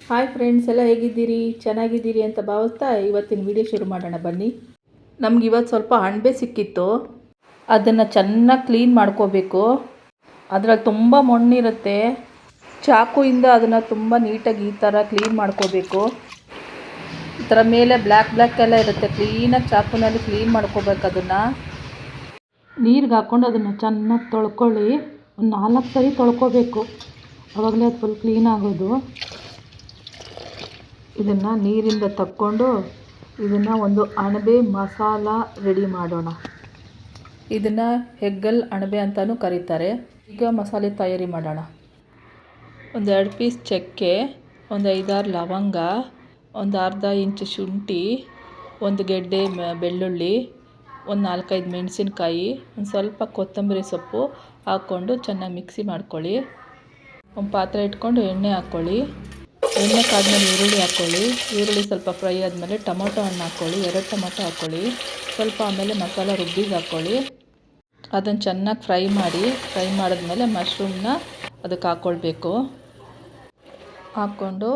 Hi friends, ಎಲ್ಲ ಹೇಗಿದ್ದೀರಿ? ಚೆನ್ನಾಗಿದ್ದೀರಿ ಅಂತ ಭಾವಿಸ್ತಾ ಇವತ್ತಿನ ವಿಡಿಯೋ ಶುರು ಮಾಡೋಣ ಬನ್ನಿ. ನಮ್ಗೆ ಇವತ್ತು ಸ್ವಲ್ಪ ಅಣಬೆ ಸಿಕ್ಕಿತ್ತು. ಅದನ್ನು ಚೆನ್ನಾಗಿ ಕ್ಲೀನ್ ಮಾಡ್ಕೋಬೇಕು. ಅದರಲ್ಲಿ ತುಂಬ ಮಣ್ಣಿರುತ್ತೆ. ಚಾಕುಯಿಂದ ಅದನ್ನು ತುಂಬ ನೀಟಾಗಿ ಈ ಥರ ಕ್ಲೀನ್ ಮಾಡ್ಕೋಬೇಕು. ಈ ಥರ ಮೇಲೆ ಬ್ಲ್ಯಾಕ್ ಎಲ್ಲ ಇರುತ್ತೆ. ಕ್ಲೀನಾಗಿ ಚಾಕುನಲ್ಲಿ ಕ್ಲೀನ್ ಮಾಡ್ಕೋಬೇಕು. ಅದನ್ನು ನೀರಿಗೆ ಹಾಕ್ಕೊಂಡು ಅದನ್ನು ಚೆನ್ನಾಗಿ ತೊಳ್ಕೊಳ್ಳಿ. ಒಂದು 4 ಸರಿ ತೊಳ್ಕೊಬೇಕು, ಆವಾಗಲೇ ಅದು ಫುಲ್ ಕ್ಲೀನ್ ಆಗೋದು. ಇದನ್ನು ನೀರಿಂದ ತಕ್ಕೊಂಡು ಇದನ್ನು ಒಂದು ಅಣಬೆ ಮಸಾಲ ರೆಡಿ ಮಾಡೋಣ. ಇದನ್ನು ಹೆಗ್ಗಲ್ ಅಣಬೆ ಅಂತಲೂ ಕರೀತಾರೆ. ಈಗ ಮಸಾಲೆ ತಯಾರಿ ಮಾಡೋಣ. ಒಂದು 2 ಪೀಸ್ ಚಕ್ಕೆ, ಒಂದು 5-6 ಲವಂಗ, ಒಂದು ಅರ್ಧ ಇಂಚು ಶುಂಠಿ, ಒಂದು ಗೆಡ್ಡೆ ಬೆಳ್ಳುಳ್ಳಿ, ಒಂದು 4-5 ಮೆಣಸಿನ್ಕಾಯಿ, ಒಂದು ಸ್ವಲ್ಪ ಕೊತ್ತಂಬರಿ ಸೊಪ್ಪು ಹಾಕ್ಕೊಂಡು ಚೆನ್ನಾಗಿ ಮಿಕ್ಸಿ ಮಾಡ್ಕೊಳ್ಳಿ. ಒಂದು ಪಾತ್ರೆ ಇಟ್ಕೊಂಡು ಎಣ್ಣೆ ಹಾಕ್ಕೊಳ್ಳಿ. ಎಣ್ಣೆ ಕಾದ್ಮೇಲೆ ಈರುಳ್ಳಿ ಹಾಕ್ಕೊಳ್ಳಿ. ಈರುಳ್ಳಿ ಸ್ವಲ್ಪ ಫ್ರೈ ಆದಮೇಲೆ ಟೊಮೊಟೊ ಹಣ್ಣು ಹಾಕ್ಕೊಳ್ಳಿ. 2 ಟೊಮೊಟೊ ಹಾಕ್ಕೊಳ್ಳಿ. ಸ್ವಲ್ಪ ಆಮೇಲೆ ಮಸಾಲ ರುಬ್ಬಿಗೆ ಹಾಕ್ಕೊಳ್ಳಿ. ಅದನ್ನು ಚೆನ್ನಾಗಿ ಫ್ರೈ ಮಾಡಿದ್ಮೇಲೆ ಮಶ್ರೂಮ್ನ ಅದಕ್ಕೆ ಹಾಕ್ಕೊಳ್ಬೇಕು. ಹಾಕ್ಕೊಂಡು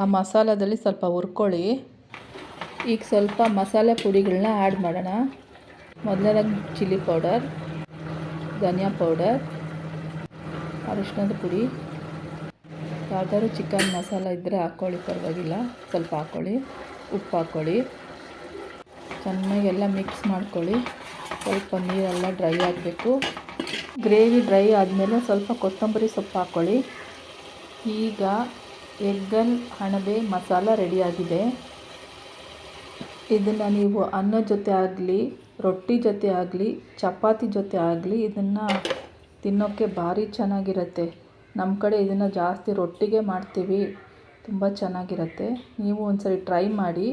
ಆ ಮಸಾಲದಲ್ಲಿ ಸ್ವಲ್ಪ ಹುರ್ಕೊಳ್ಳಿ. ಈಗ ಸ್ವಲ್ಪ ಮಸಾಲೆ ಪುಡಿಗಳನ್ನ ಆ್ಯಡ್ ಮಾಡೋಣ. ಮೊದಲನೇದಾಗಿ ಚಿಲ್ಲಿ ಪೌಡರ್, ಧನಿಯಾ ಪೌಡರ್, ಅರಿಶಿಣದ ಪುಡಿ, ಯಾವ್ದಾದ್ರು ಚಿಕನ್ ಮಸಾಲ ಇದ್ದರೆ ಹಾಕ್ಕೊಳ್ಳಿ, ಪರವಾಗಿಲ್ಲ, ಸ್ವಲ್ಪ ಹಾಕ್ಕೊಳ್ಳಿ. ಉಪ್ಪು ಹಾಕ್ಕೊಳ್ಳಿ. ಚೆನ್ನಾಗಿ ಎಲ್ಲ ಮಿಕ್ಸ್ ಮಾಡ್ಕೊಳ್ಳಿ. ಸ್ವಲ್ಪ ನೀರೆಲ್ಲ ಡ್ರೈ ಆಗಬೇಕು. ಗ್ರೇವಿ ಡ್ರೈ ಆದಮೇಲೆ ಸ್ವಲ್ಪ ಕೊತ್ತಂಬರಿ ಸೊಪ್ಪು ಹಾಕ್ಕೊಳ್ಳಿ. ಈಗ ಹೆಗ್ಗಲ್ ಅಣಬೆ ಮಸಾಲ ರೆಡಿಯಾಗಿದೆ. ಇದನ್ನು ನೀವು ಅನ್ನದ ಜೊತೆ ಆಗಲಿ, ರೊಟ್ಟಿ ಜೊತೆ ಆಗಲಿ, ಚಪಾತಿ ಜೊತೆ ಆಗಲಿ ಇದನ್ನು ತಿನ್ನೋಕ್ಕೆ ಭಾರಿ ಚೆನ್ನಾಗಿರುತ್ತೆ. ನಮ್ಮ ಕಡೆ ಇದನ್ನು ಜಾಸ್ತಿ ರೊಟ್ಟಿಗೆ ಮಾಡ್ತೀವಿ. ತುಂಬ ಚೆನ್ನಾಗಿರುತ್ತೆ. ನೀವು ಒಂದ್ಸರಿ ಟ್ರೈ ಮಾಡಿ.